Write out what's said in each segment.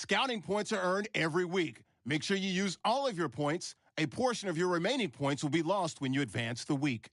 Scouting points are earned every week. Make sure you use all of your points. A portion of your remaining points will be lost when you advance the week.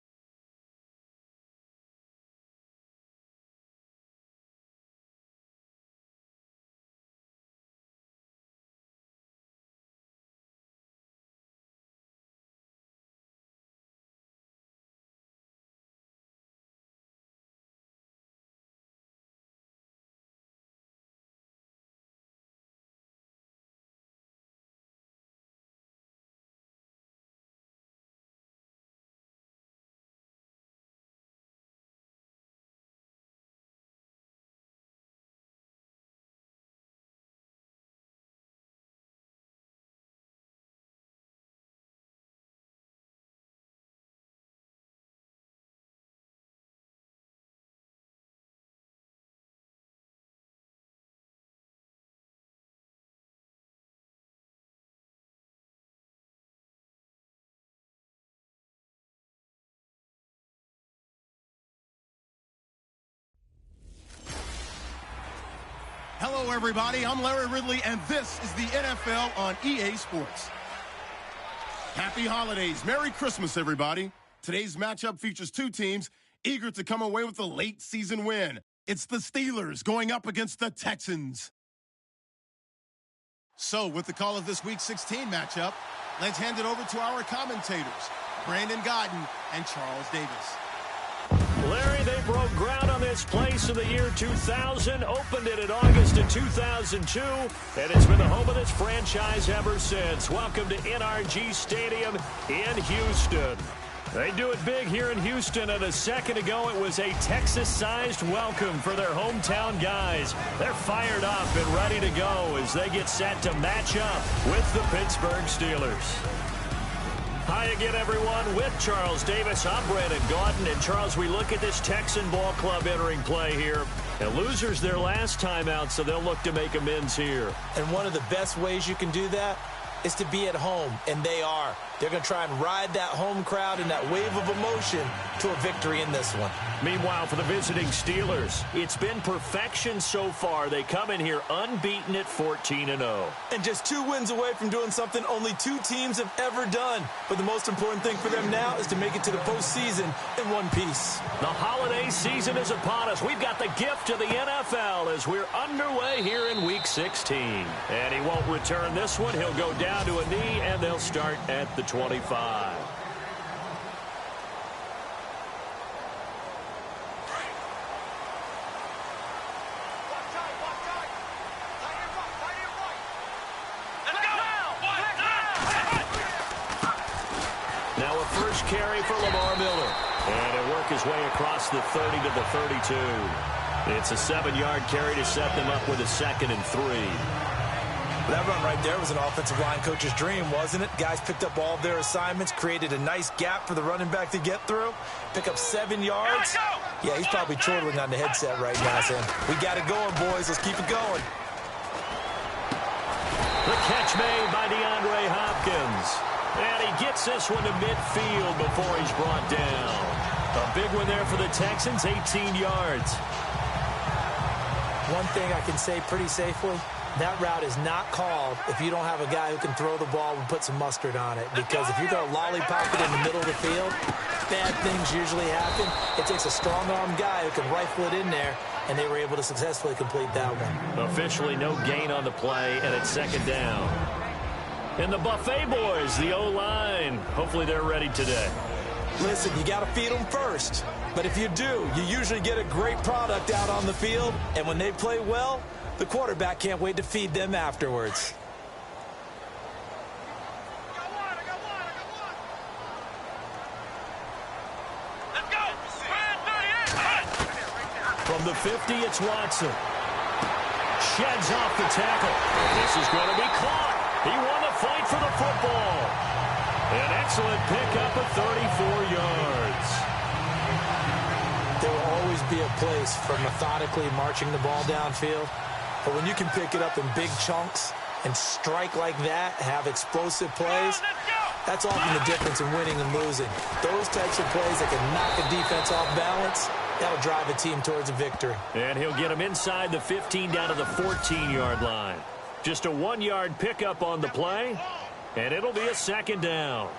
Hello, everybody. I'm Larry Ridley, and this is the NFL on EA Sports. Happy holidays. Merry Christmas, everybody. Today's matchup features two teams eager to come away with a late season win. It's the Steelers going up against the Texans. So, with the call of this Week 16 matchup, let's hand it over to our commentators, Brandon Godden and Charles Davis. Larry, they broke ground on this place in the year 2000, opened it in August of 2002, and it's been the home of this franchise ever since. Welcome to NRG Stadium in Houston. They do it big here in Houston, and a second ago it was a Texas-sized welcome for their hometown guys. They're fired up and ready to go as they get set to match up with the Pittsburgh Steelers. Hi again, everyone. With Charles Davis, I'm Brandon Gaudin. And, Charles, we look at this Texan ball club entering play here. And losers their last time out, so they'll look to make amends here. And one of the best ways you can do that is to be at home, and they are. They're going to try and ride that home crowd and that wave of emotion to a victory in this one. Meanwhile, for the visiting Steelers, it's been perfection so far. They come in here unbeaten at 14-0. And just 2 wins away from doing something only 2 teams have ever done. But the most important thing for them now is to make it to the postseason in one piece. The holiday season is upon us. We've got the gift of the NFL as we're underway here in Week 16. And he won't return this one. He'll go down to a knee, and they'll start at the 25. Now a first carry for Lamar Miller. And he'll work his way across the 30 to the 32. It's a 7-yard carry to set them up with a 2nd and 3. That run right there was an offensive line coach's dream, wasn't it? Guys picked up all of their assignments, created a nice gap for the running back to get through, pick up 7 yards. Yeah, he's probably chortling on the headset right now saying, we got it going, boys. Let's keep it going. The catch made by DeAndre Hopkins. And he gets this one to midfield before he's brought down. A big one there for the Texans, 18 yards. One thing I can say pretty safely, that route is not called if you don't have a guy who can throw the ball and put some mustard on it. Because if you're going to lollipop it in the middle of the field, bad things usually happen. It takes a strong-arm guy who can rifle it in there, and they were able to successfully complete that one. Officially no gain on the play, and it's 2nd down. And the Buffet boys, the O-line, hopefully they're ready today. Listen, you got to feed them first. But if you do, you usually get a great product out on the field, and when they play well, the quarterback can't wait to feed them afterwards. Let's go! From the 50, it's Watson. Sheds off the tackle. This is going to be caught. He won the fight for the football. An excellent pickup of 34 yards. There will always be a place for methodically marching the ball downfield. But when you can pick it up in big chunks and strike like that, have explosive plays, that's often the difference in winning and losing. Those types of plays that can knock a defense off balance, that'll drive a team towards a victory. And he'll get him inside the 15 down to the 14-yard line. Just a 1-yard pickup on the play, and it'll be a second down.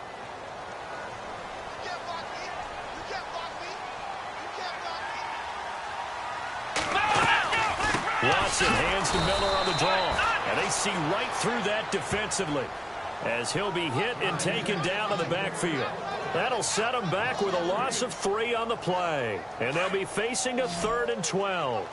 Watson hands to Miller on the draw, and they see right through that defensively as he'll be hit and taken down in the backfield. That'll set him back with a loss of 3 on the play, and they'll be facing a 3rd and 12.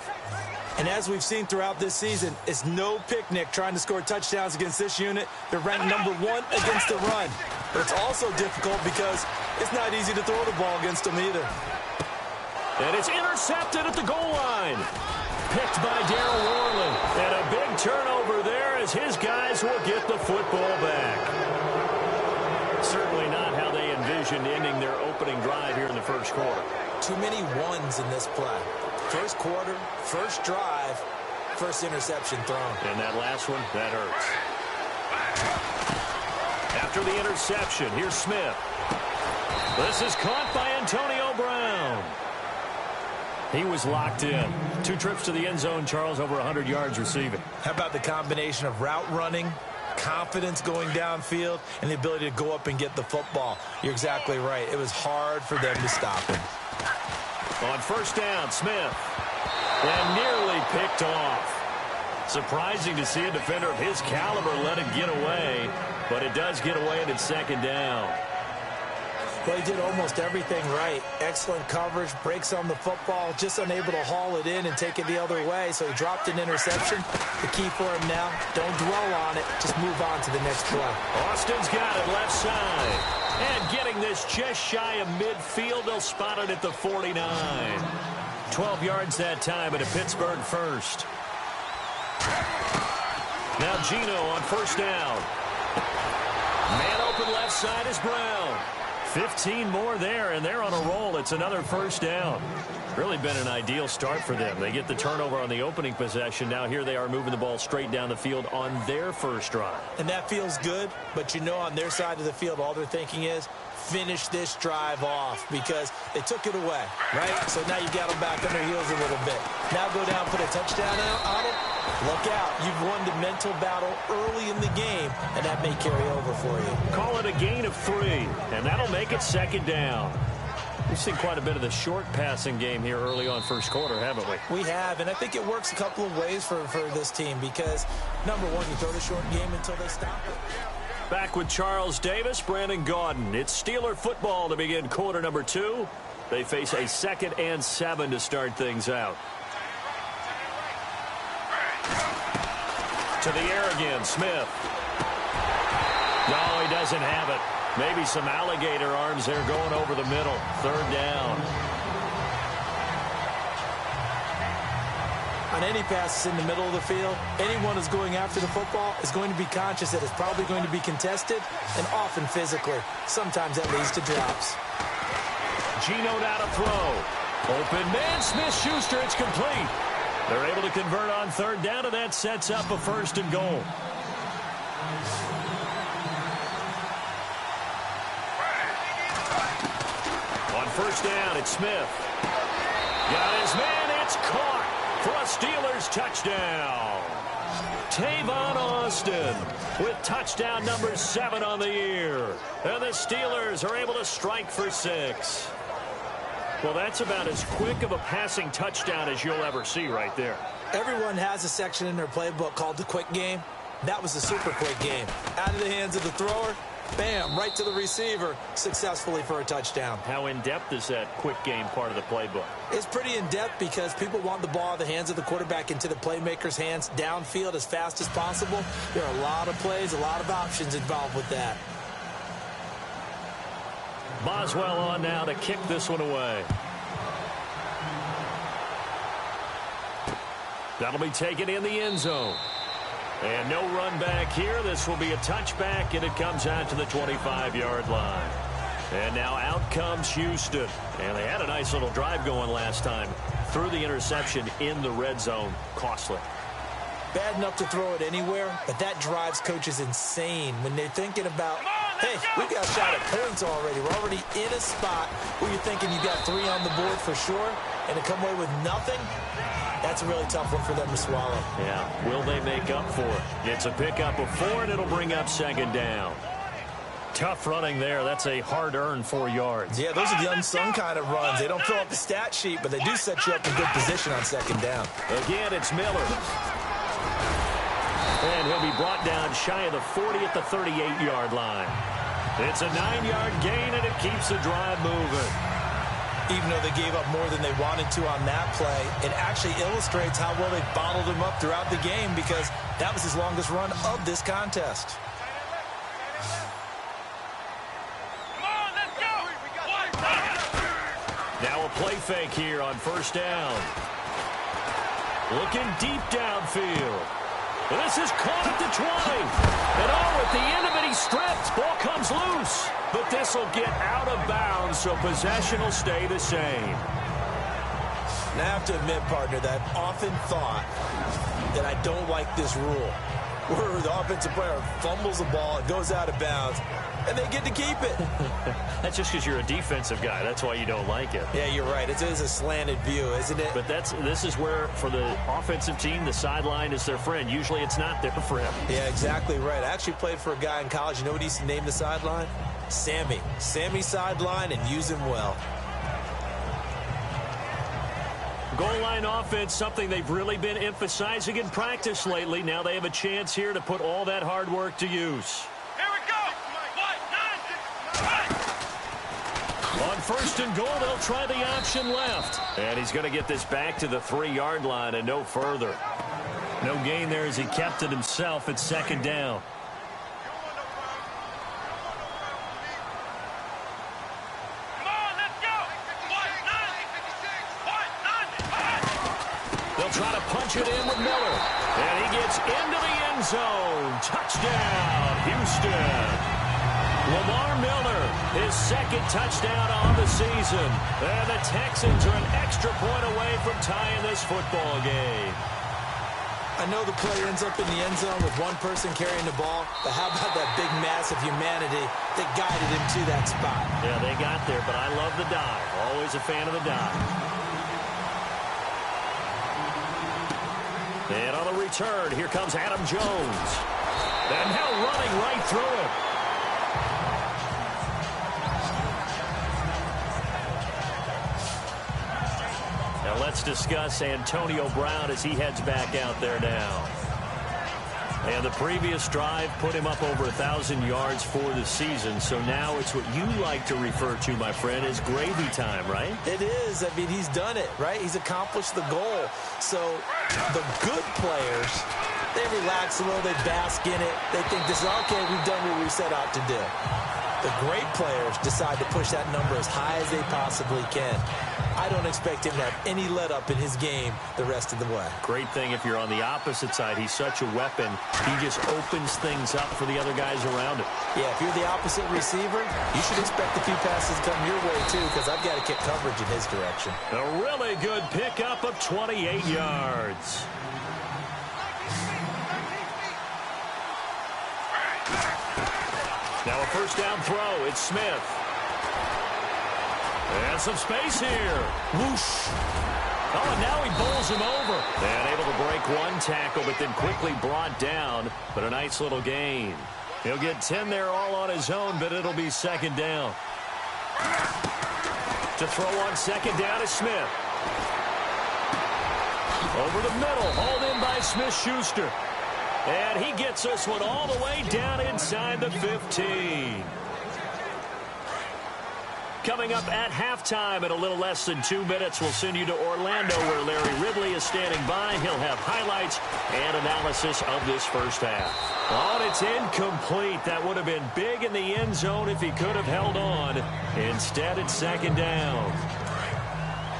And as we've seen throughout this season, it's no picnic trying to score touchdowns against this unit. They're ranked number 1 against the run. But it's also difficult because it's not easy to throw the ball against them either. And it's intercepted at the goal line. Picked by Darryl Worley. And a big turnover there as his guys will get the football back. Certainly not how they envisioned ending their opening drive here in the first quarter. Too many ones in this play. First quarter, first drive, first interception thrown. And that last one, that hurts. After the interception, here's Smith. This is caught by Antonio Brown. He was locked in. 2 trips to the end zone, Charles, over 100 yards receiving. How about the combination of route running, confidence going downfield, and the ability to go up and get the football? You're exactly right. It was hard for them to stop him. On first down, Smith. And nearly picked off. Surprising to see a defender of his caliber let it get away, but it does get away and it's second down. Well, he did almost everything right. Excellent coverage, breaks on the football, just unable to haul it in and take it the other way, so he dropped an interception. The key for him now, don't dwell on it, just move on to the next play. Austin's got it left side. And getting this just shy of midfield, they'll spot it at the 49. 12 yards that time at a Pittsburgh first. Now Gino on first down. Man open left side is Brown. 15 more there, and they're on a roll. It's another first down. Really been an ideal start for them. They get the turnover on the opening possession. Now here they are moving the ball straight down the field on their first drive. And that feels good, but you know on their side of the field, all they're thinking is finish this drive off because they took it away, right? So now you've got them back on their heels a little bit. Now go down, put a touchdown out on them. Look out. You've won the mental battle early in the game, and that may carry over for you. Call it a gain of 3, and that'll make it second down. We've seen quite a bit of the short passing game here early on first quarter, haven't we? We have, and I think it works a couple of ways for this team because, number one, you throw the short game until they stop it. Back with Charles Davis, Brandon Gaudin. It's Steeler football to begin quarter number 2. They face a 2nd and 7 to start things out. To the air again, Smith. No, he doesn't have it. Maybe some alligator arms there going over the middle. 3rd down. On any passes in the middle of the field, anyone who's going after the football is going to be conscious that it's probably going to be contested and often physically. Sometimes that leads to drops. Gino now to throw. Open man, Smith-Schuster, it's complete. They're able to convert on 3rd down, and that sets up a 1st and goal. On 1st down, it's Smith. Got his man, it's caught for a Steelers touchdown. Tavon Austin with touchdown number 7 on the year. And the Steelers are able to strike for 6. Well, that's about as quick of a passing touchdown as you'll ever see right there. Everyone has a section in their playbook called the quick game. That was the super quick game. Out of the hands of the thrower, bam, right to the receiver, successfully for a touchdown. How in-depth is that quick game part of the playbook? It's pretty in-depth because people want the ball out of the hands of the quarterback into the playmaker's hands downfield as fast as possible. There are a lot of plays, a lot of options involved with that. Boswell on now to kick this one away. That'll be taken in the end zone. And no run back here. This will be a touchback, and it comes out to the 25-yard line. And now out comes Houston. And they had a nice little drive going last time. Threw the interception in the red zone. Costly. Bad enough to throw it anywhere, but that drives coaches insane when they're thinking about Hey, we've got a shot at points already. We're already in a spot where you're thinking you got 3 on the board for sure, and to come away with nothing, that's a really tough one for them to swallow. Yeah, will they make up for it? It's a pickup of 4, and it'll bring up second down. Tough running there. That's a hard-earned 4 yards. Yeah, those are the unsung kind of runs. They don't fill up the stat sheet, but they do set you up in good position on second down. Again, it's Miller. And he'll be brought down shy of the 40 at the 38-yard line. It's a 9-yard gain, and it keeps the drive moving. Even though they gave up more than they wanted to on that play, it actually illustrates how well they bottled him up throughout the game because that was his longest run of this contest. Now a play fake here on first down. Looking deep downfield. This is caught at the 20. And at the end of it, he stripped. Ball comes loose. But this will get out of bounds, so possession will stay the same. And I have to admit, partner, that I've often thought that I don't like this rule, where the offensive player fumbles the ball, it goes out of bounds, and they get to keep it. That's just because you're a defensive guy. That's why you don't like it. Yeah, you're right. It is a slanted view, isn't it? But this is where, for the offensive team, the sideline is their friend. Usually it's not their friend. Yeah, exactly right. I actually played for a guy in college. You know what he used to name the sideline? Sammy. Sammy sideline, and use him well. Goal line offense, something they've really been emphasizing in practice lately. Now they have a chance here to put all that hard work to use. Here we go. On first and goal, they'll try the option left. And he's going to get this back to the 3-yard line and no further. No gain there as he kept it himself at second down. They'll try to punch it in with Miller. And he gets into the end zone. Touchdown, Houston. Lamar Miller, his second touchdown on the season. And the Texans are an extra point away from tying this football game. I know the play ends up in the end zone with one person carrying the ball, but how about that big mass of humanity that guided him to that spot? Yeah, they got there, but I love the dive. Always a fan of the dive. And on the return, here comes Adam Jones. And now running right through it. Now let's discuss Antonio Brown as he heads back out there now. And the previous drive put him up over 1,000 yards for the season. So now it's what you like to refer to, my friend, as gravy time, right? It is. I mean, he's done it, right? He's accomplished the goal. So the good players, they relax a little, they bask in it. They think this is, okay, we've done what we set out to do. The great players decide to push that number as high as they possibly can. I don't expect him to have any let-up in his game the rest of the way. Great thing if you're on the opposite side. He's such a weapon. He just opens things up for the other guys around him. Yeah, if you're the opposite receiver, you should expect a few passes come your way, too, because I've got to kick coverage in his direction. A really good pickup of 28 yards. Now a first down throw. It's Smith. And some space here. Whoosh. Oh, and now he bowls him over. And able to break one tackle, but then quickly brought down. But a nice little gain. He'll get 10 there all on his own, but it'll be second down. To throw on second down is Smith. Over the middle, hauled in by Smith-Schuster. And he gets this one all the way down inside the 15. Coming up at halftime in a little less than 2 minutes, we'll send you to Orlando where Larry Ridley is standing by. He'll have highlights and analysis of this first half. Oh, and it's incomplete. That would have been big in the end zone if he could have held on. Instead, it's second down.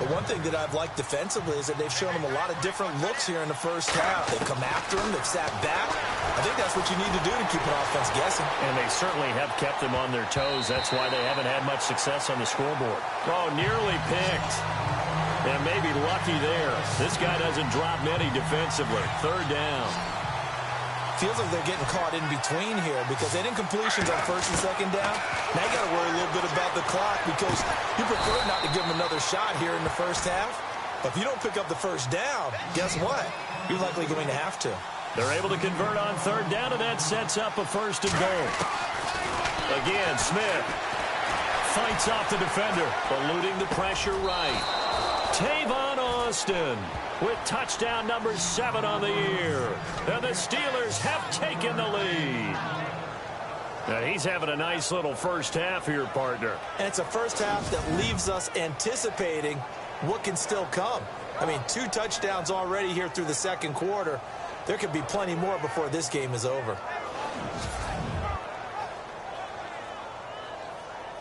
But one thing that I've liked defensively is that they've shown him a lot of different looks here in the first half. They've come after him. They've sat back. I think that's what you need to do to keep an offense guessing. And they certainly have kept them on their toes. That's why they haven't had much success on the scoreboard. Oh, nearly picked. And maybe lucky there. This guy doesn't drop many defensively. Third down. feels like they're getting caught in between here because they didn't completions on first and second down. Now you got to worry a little bit about the clock because you prefer not to give them another shot here in the first half. But if you don't pick up the first down, guess what? You're likely going to have to. They're able to convert on third down, and that sets up a first and goal. Again, Smith fights off the defender, eluding the pressure right. Tavon Austin with touchdown number 7 on the year. And the Steelers have taken the lead. Now he's having a nice little first half here, partner. And it's a first half that leaves us anticipating what can still come. I mean, 2 touchdowns already here through the second quarter. There could be plenty more before this game is over.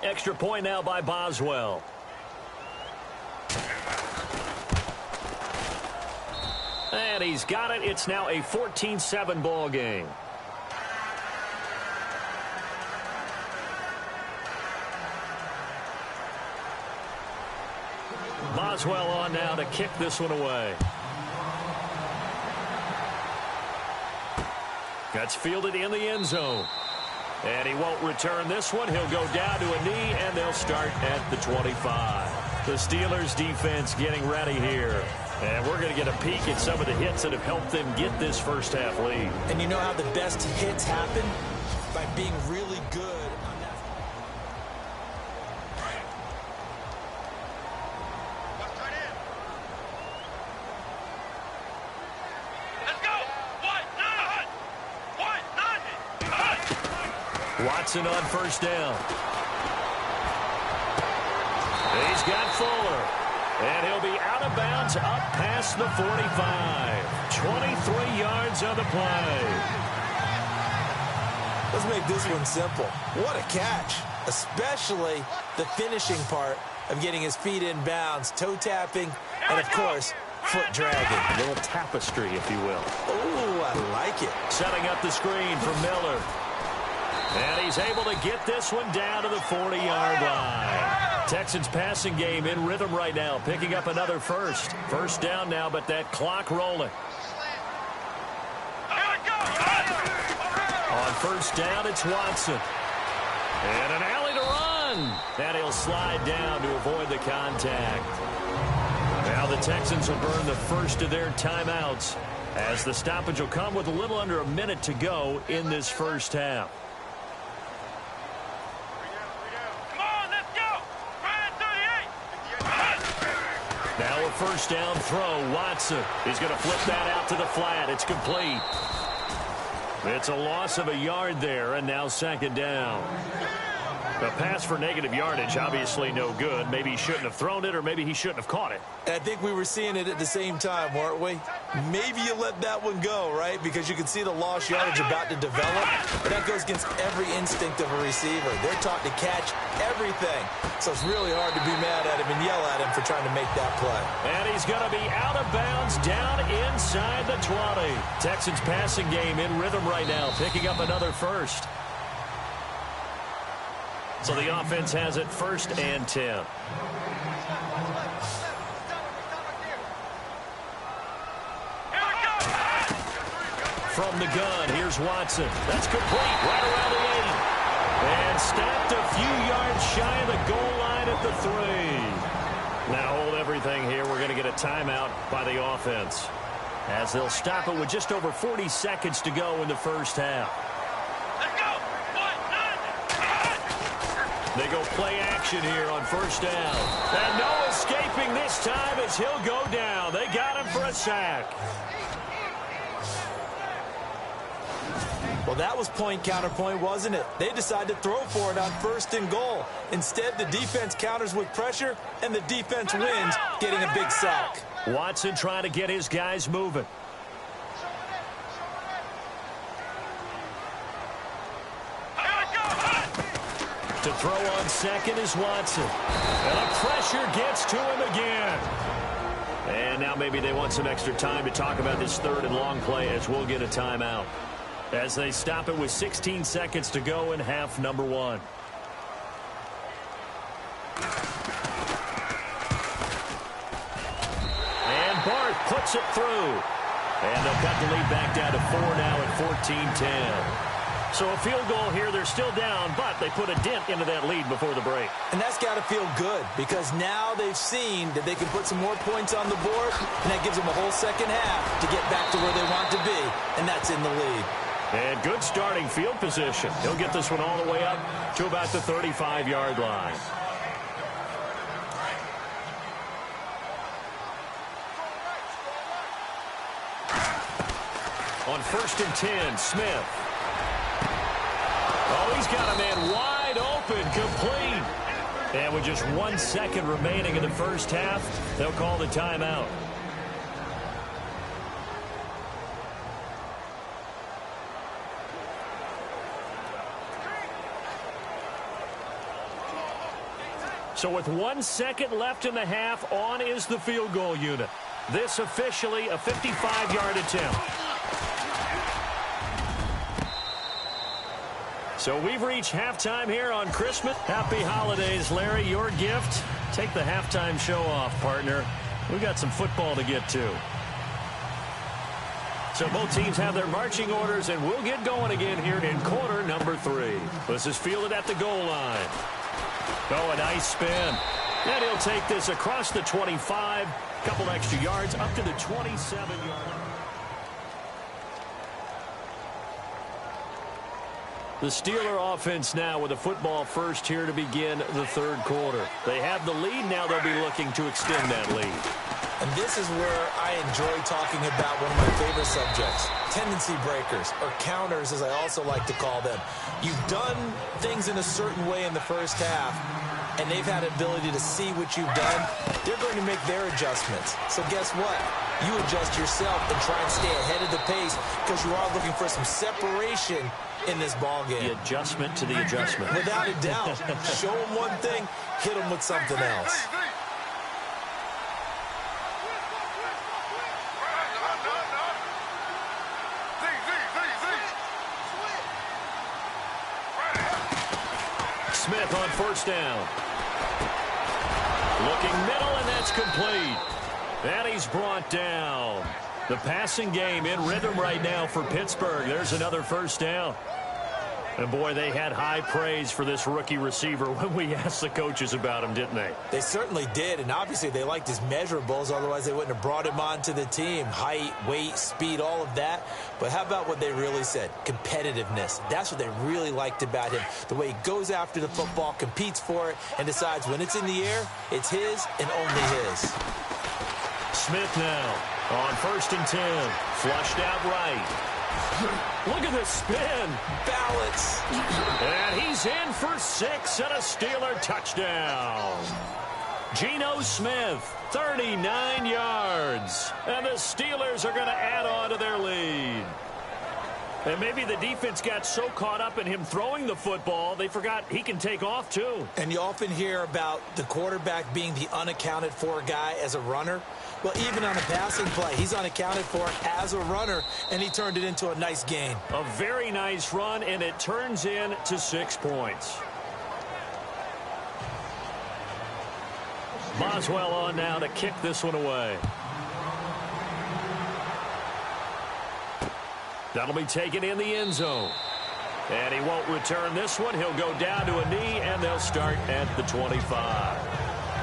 Extra point now by Boswell. And he's got it. It's now a 14-7 ball game. Boswell on now to kick this one away. That's fielded in the end zone. And he won't return this one. He'll go down to a knee, and they'll start at the 25. The Steelers defense getting ready here. And we're going to get a peek at some of the hits that have helped them get this first half lead. And you know how the best hits happen? By being really good on that. Let's go! Watson on first down. He's got Fuller. And he'll be out of bounds up past the 45. 23 yards on the play. Let's make this one simple. What a catch, especially the finishing part of getting his feet in bounds, toe tapping, and, of course, foot dragging. A little tapestry, if you will. Oh, I like it. Setting up the screen for Miller. And he's able to get this one down to the 40-yard line. Texans passing game in rhythm right now, picking up another first. First down now, but that clock rolling. On first down, it's Watson. And an alley to run. And he'll slide down to avoid the contact. Now the Texans will burn the first of their timeouts as the stoppage will come with a little under a minute to go in this first half. Now a first down throw. Watson. He's going to flip that out to the flat. It's complete. It's a loss of a yard there, and now second down. A pass for negative yardage, obviously no good. Maybe he shouldn't have thrown it, or maybe he shouldn't have caught it. I think we were seeing it at the same time, weren't we? Maybe you let that one go, right? Because you can see the lost yardage about to develop. But that goes against every instinct of a receiver. They're taught to catch everything. So it's really hard to be mad at him and yell at him for trying to make that play. And he's going to be out of bounds down inside the 20. Texans passing game in rhythm right now, picking up another first. So the offense has it first and 10. From the gun, here's Watson. That's complete right around the 8. And stopped a few yards shy of the goal line at the 3. Now hold everything here. We're going to get a timeout by the offense, as they'll stop it with just over 40 seconds to go in the first half. They go play action here on first down. And no escaping this time as he'll go down. They got him for a sack. Well, that was point counterpoint, wasn't it? They decided to throw for it on first and goal. Instead, the defense counters with pressure, and the defense wins, getting a big sack. Watson trying to get his guys moving. To throw on second is Watson. And the pressure gets to him again. And now maybe they want some extra time to talk about this third and long play, as we'll get a timeout, as they stop it with 16 seconds to go in half number 1. And Barth puts it through. And they'll cut the lead back down to 4 now at 14-10. So a field goal here. They're still down, but they put a dent into that lead before the break. And that's got to feel good because now they've seen that they can put some more points on the board, and that gives them a whole second half to get back to where they want to be, and that's in the lead. And good starting field position. He'll get this one all the way up to about the 35-yard line. On 1st and 10, Smith. Oh, he's got a man wide open, complete. And with just 1 second remaining in the first half, they'll call the timeout. So with 1 second left in the half, on is the field goal unit. This officially a 55-yard attempt. So we've reached halftime here on Christmas. Happy holidays, Larry. Your gift. Take the halftime show off, partner. We've got some football to get to. So both teams have their marching orders, and we'll get going again here in quarter number 3. This is fielded at the goal line. Oh, a nice spin. And he'll take this across the 25. Couple extra yards up to the 27-yard line. The Steeler offense now with a football first here to begin the third quarter. They have the lead. Now they'll be looking to extend that lead. And this is where I enjoy talking about one of my favorite subjects, tendency breakers, or counters as I also like to call them. You've done things in a certain way in the first half, and they've had ability to see what you've done. They're going to make their adjustments. So guess what? You adjust yourself and try and stay ahead of the pace because you are looking for some separation in this ball game. The adjustment to the adjustment. Without a doubt. Show them one thing, hit them with something else. Smith on 1st down. Looking middle, and that's complete. And he's brought down. The passing game in rhythm right now for Pittsburgh. There's another 1st down. And, boy, they had high praise for this rookie receiver when we asked the coaches about him, didn't they? They certainly did, and obviously they liked his measurables. Otherwise, they wouldn't have brought him onto the team. Height, weight, speed, all of that. But how about what they really said? Competitiveness. That's what they really liked about him. The way he goes after the football, competes for it, and decides when it's in the air, it's his and only his. Smith now on 1st and 10. Flushed out right. Look at the spin. Balance. And he's in for 6 and a Steeler touchdown. Geno Smith, 39 yards. And the Steelers are going to add on to their lead. And maybe the defense got so caught up in him throwing the football, they forgot he can take off too. And you often hear about the quarterback being the unaccounted for guy as a runner. Well, even on a passing play, he's unaccounted for as a runner, and he turned it into a nice gain. A very nice run, and it turns into 6 points. Boswell on now to kick this one away. That'll be taken in the end zone. And he won't return this one. He'll go down to a knee, and they'll start at the 25.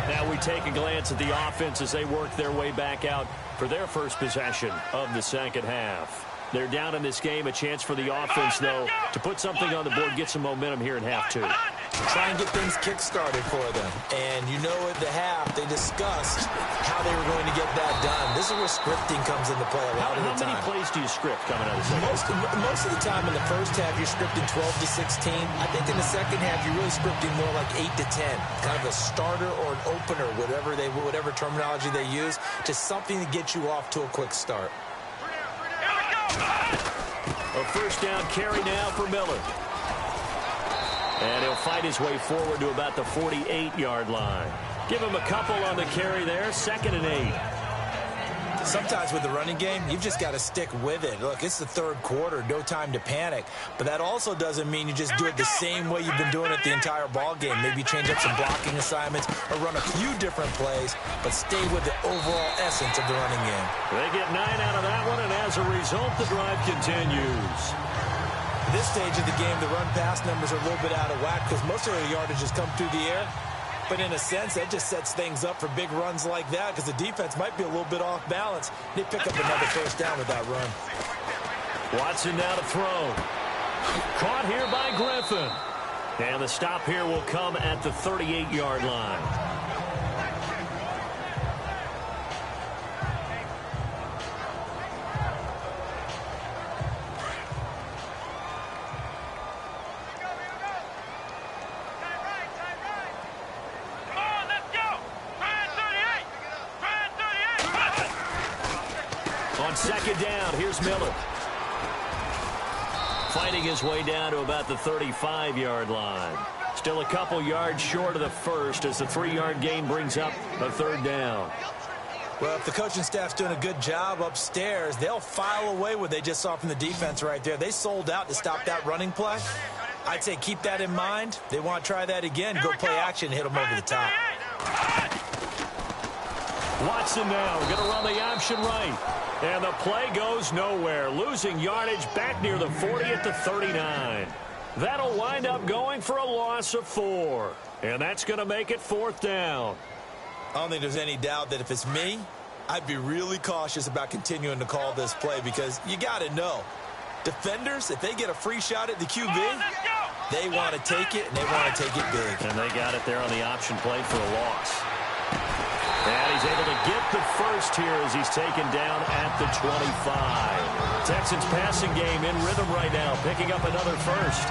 Now we take a glance at the offense as they work their way back out for their first possession of the second half. They're down in this game. A chance for the offense, though, to put something on the board, get some momentum here in half 2. Try and get things kick-started for them. And you know at the half, they discussed how they were going to get that done. This is where scripting comes into play a lot of the time. How many plays do you script coming out of the second half? Most of the time in the first half, you're scripting 12 to 16. I think in the second half, you're really scripting more like 8 to 10. Kind of a starter or an opener, whatever terminology they use. Just something to get you off to a quick start. A 1st down carry now for Miller. And he'll fight his way forward to about the 48-yard line. Give him a couple on the carry there. 2nd and 8. Sometimes with the running game, you've just got to stick with it. Look, it's the third quarter, no time to panic. But that also doesn't mean you just do it the same way you've been doing it the entire ball game. Maybe change up some blocking assignments or run a few different plays, but stay with the overall essence of the running game. They get 9 out of that one, and as a result, the drive continues. At this stage of the game, the run-pass numbers are a little bit out of whack because most of their yardage has come through the air. But in a sense, that just sets things up for big runs like that because the defense might be a little bit off balance. They pick up another first down with that run. Watson now to throw. Caught here by Griffin. And the stop here will come at the 38-yard line. Second down, here's Miller. Fighting his way down to about the 35-yard line. Still a couple yards short of the first as the 3-yard gain brings up a third down. Well, if the coaching staff's doing a good job upstairs, they'll file away what they just saw from the defense right there. They sold out to stop that running play. I'd say keep that in mind. They want to try that again. Go play action, hit them over the top. Watson now going to run the option right. And the play goes nowhere. Losing yardage back near the 40 at the 39. That'll wind up going for a loss of 4. And that's going to make it 4th down. I don't think there's any doubt that if it's me, I'd be really cautious about continuing to call this play because you got to know. Defenders, if they get a free shot at the QB, they want to take it, and they want to take it big. And they got it there on the option play for a loss. And he's able to get the first here as he's taken down at the 25. Texans passing game in rhythm right now, picking up another first.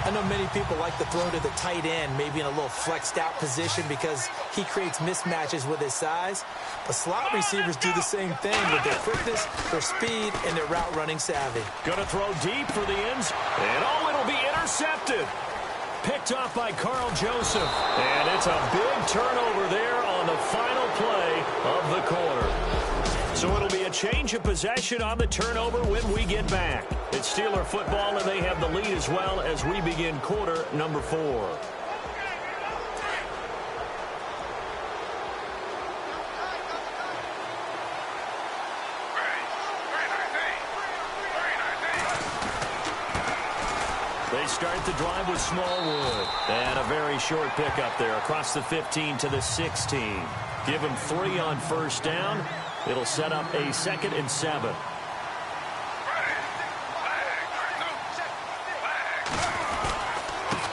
I know many people like to throw to the tight end, maybe in a little flexed out position because he creates mismatches with his size. But slot receivers do the same thing with their quickness, their speed, and their route running savvy. Going to throw deep for the ends, and it'll be intercepted. Picked off by Carl Joseph. And it's a big turnover there on the final play of the quarter. So it'll be a change of possession on the turnover when we get back. It's Steeler football, and they have the lead as well as we begin quarter number 4. They start the drive with Smallwood. And a very short pickup there across the 15 to the 16. Give him 3 on first down. It'll set up a 2nd and 7.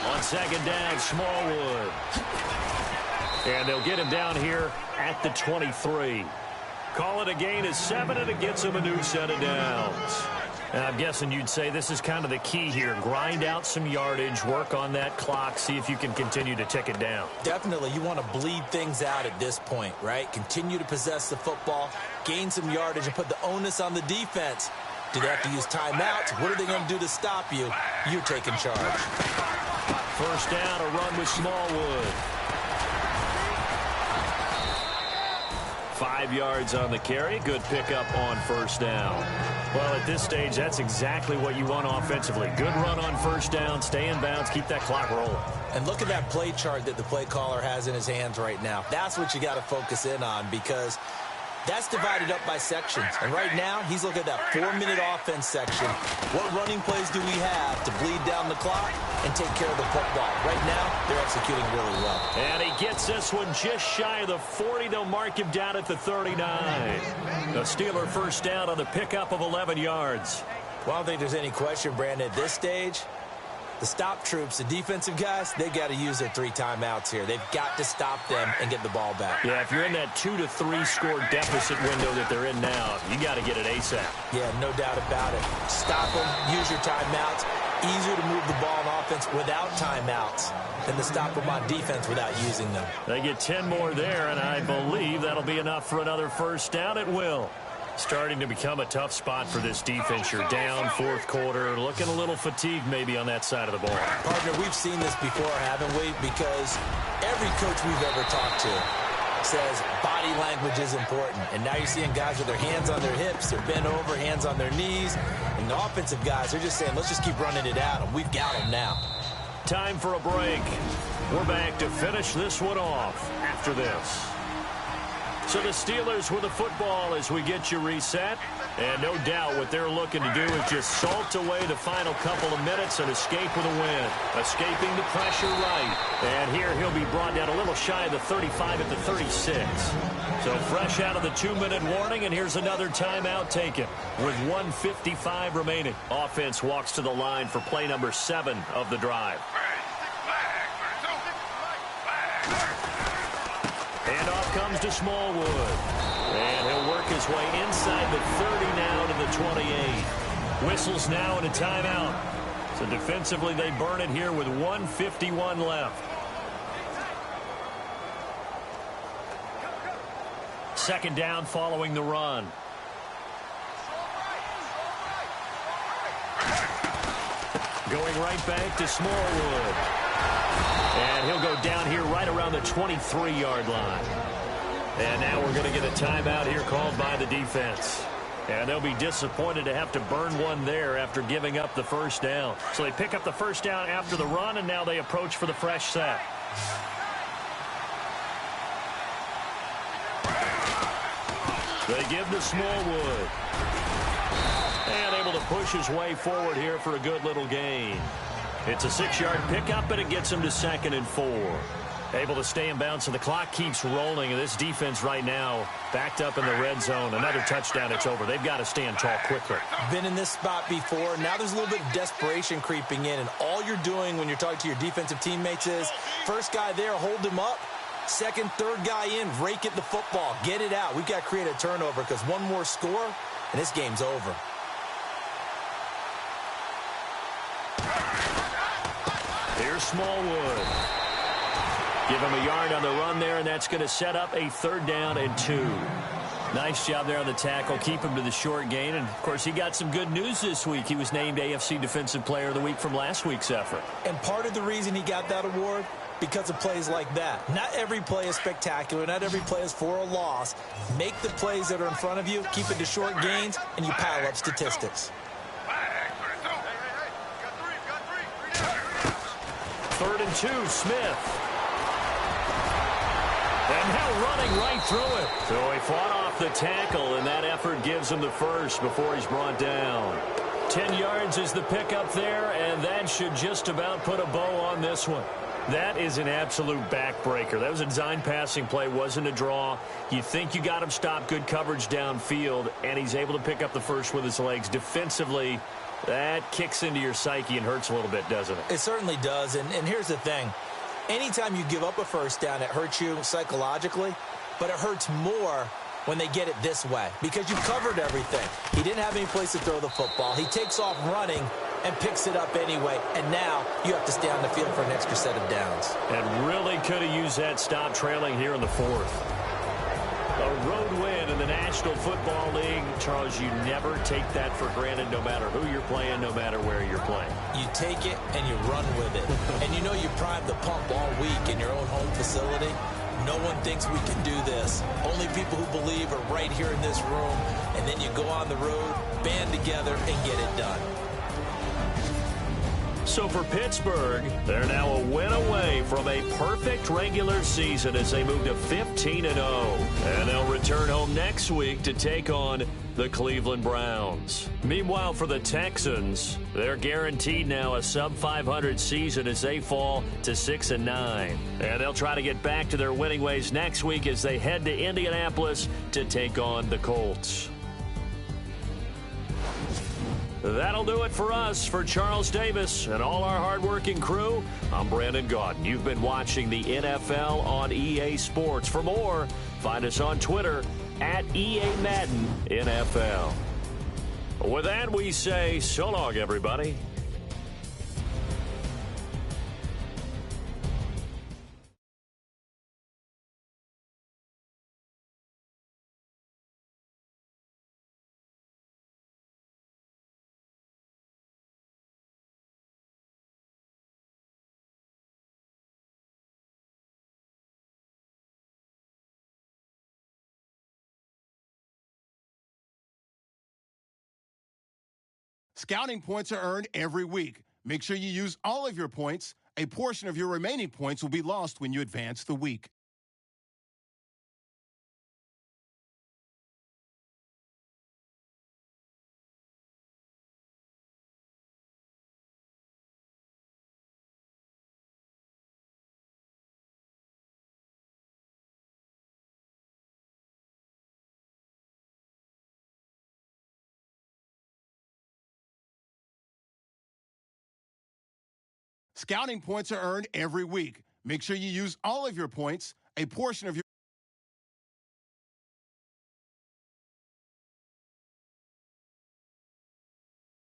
On second down, Smallwood. And they'll get him down here at the 23. Call it a gain of 7, and it gets him a new set of downs. And I'm guessing you'd say this is kind of the key here. Grind out some yardage, work on that clock, see if you can continue to tick it down. Definitely. You want to bleed things out at this point, right? Continue to possess the football, gain some yardage, and put the onus on the defense. Do they have to use timeouts? What are they going to do to stop you? You're taking charge. First down, a run with Smallwood. 5 yards on the carry. Good pickup on first down. Well, at this stage, that's exactly what you want offensively. Good run on first down, stay in bounds, keep that clock rolling. And look at that play chart that the play caller has in his hands right now. That's what you got to focus in on because that's divided up by sections. And right now, he's looking at that 4-minute offense section. What running plays do we have to bleed down the clock and take care of the football? Right now, they're executing really well. And he gets this one just shy of the 40. They'll mark him down at the 39. The Steeler first down on the pickup of 11 yards. Well, I don't think there's any question, Brandon, at this stage. The stop troops, the defensive guys, they got to use their 3 timeouts here. They've got to stop them and get the ball back. Yeah, if you're in that 2 to 3 score deficit window that they're in now, you got to get it ASAP. Yeah, no doubt about it. Stop them, use your timeouts. Easier to move the ball on offense without timeouts than to stop them on defense without using them. They get 10 more there, and I believe that'll be enough for another first down. It will. Starting to become a tough spot for this defense. You're down 4th quarter, looking a little fatigued maybe on that side of the ball. Partner, we've seen this before, haven't we? Because every coach we've ever talked to, says body language is important. And now you're seeing guys with their hands on their hips, they're bent over, hands on their knees. And the offensive guys, they're just saying, let's just keep running it at them. We've got them now. Time for a break. We're back to finish this one off after this. So the Steelers with the football as we get you reset. And no doubt what they're looking to do is just salt away the final couple of minutes and escape with a win. Escaping the pressure right. And here he'll be brought down a little shy of the 35 at the 36. So fresh out of the 2-minute warning, and here's another timeout taken with 1:55 remaining. Offense walks to the line for play number 7 of the drive. Handoff comes to Smallwood. And he'll work his way inside the 30 now to the 28. Whistles now and a timeout. So defensively they burn it here with 1:51 left. Second down following the run. Going right back to Smallwood. And he'll go down here right around the 23-yard line. And now we're going to get a timeout here called by the defense. And they'll be disappointed to have to burn one there after giving up the first down. So they pick up the first down after the run, and now they approach for the fresh set. They give to Smallwood. And able to push his way forward here for a good little gain. It's a 6-yard pickup, and it gets him to 2nd and 4. Able to stay in bounds, so the clock keeps rolling, and this defense right now backed up in the red zone. Another touchdown, it's over. They've got to stand tall quickly. Been in this spot before. Now there's a little bit of desperation creeping in, and all you're doing when you're talking to your defensive teammates is first guy there, hold him up. Second, third guy in, rake at the football. Get it out. We've got to create a turnover because one more score, and this game's over. Here's Smallwood. Give him a yard on the run there, and that's going to set up a 3rd down and 2. Nice job there on the tackle. Keep him to the short gain. And, of course, he got some good news this week. He was named AFC Defensive Player of the Week from last week's effort. And part of the reason he got that award, because of plays like that. Not every play is spectacular. Not every play is for a loss. Make the plays that are in front of you, keep it to short gains, and you pile up statistics. 3rd and 2, Smith. And now running right through it. So he fought off the tackle, and that effort gives him the first before he's brought down. 10 yards is the pickup there, and that should just about put a bow on this one. That is an absolute backbreaker. That was a design passing play, wasn't a draw. You think you got him stopped, good coverage downfield, and he's able to pick up the first with his legs. Defensively, that kicks into your psyche and hurts a little bit, doesn't it? It certainly does, and here's the thing. Anytime you give up a first down, it hurts you psychologically, but it hurts more when they get it this way because you've covered everything. He didn't have any place to throw the football. He takes off running and picks it up anyway, and now you have to stay on the field for an extra set of downs. And really could have used that stop trailing here in the 4th. A road win in the National Football League. Charles, you never take that for granted no matter who you're playing, no matter where you're playing. You take it and you run with it. And you know you prime the pump all week in your own home facility. No one thinks we can do this. Only people who believe are right here in this room. And then you go on the road, band together, and get it done. So for Pittsburgh, they're now a win away from a perfect regular season as they move to 15-0. And they'll return home next week to take on the Cleveland Browns. Meanwhile, for the Texans, they're guaranteed now a sub-500 season as they fall to 6-9. And they'll try to get back to their winning ways next week as they head to Indianapolis to take on the Colts. That'll do it for us. For Charles Davis and all our hardworking crew, I'm Brandon Gaudin. You've been watching the NFL on EA Sports. For more, find us on Twitter at EA Madden NFL. With that, we say so long, everybody. Scouting points are earned every week. Make sure you use all of your points. A portion of your remaining points will be lost when you advance the week. Scouting points are earned every week. Make sure you use all of your points. A portion of your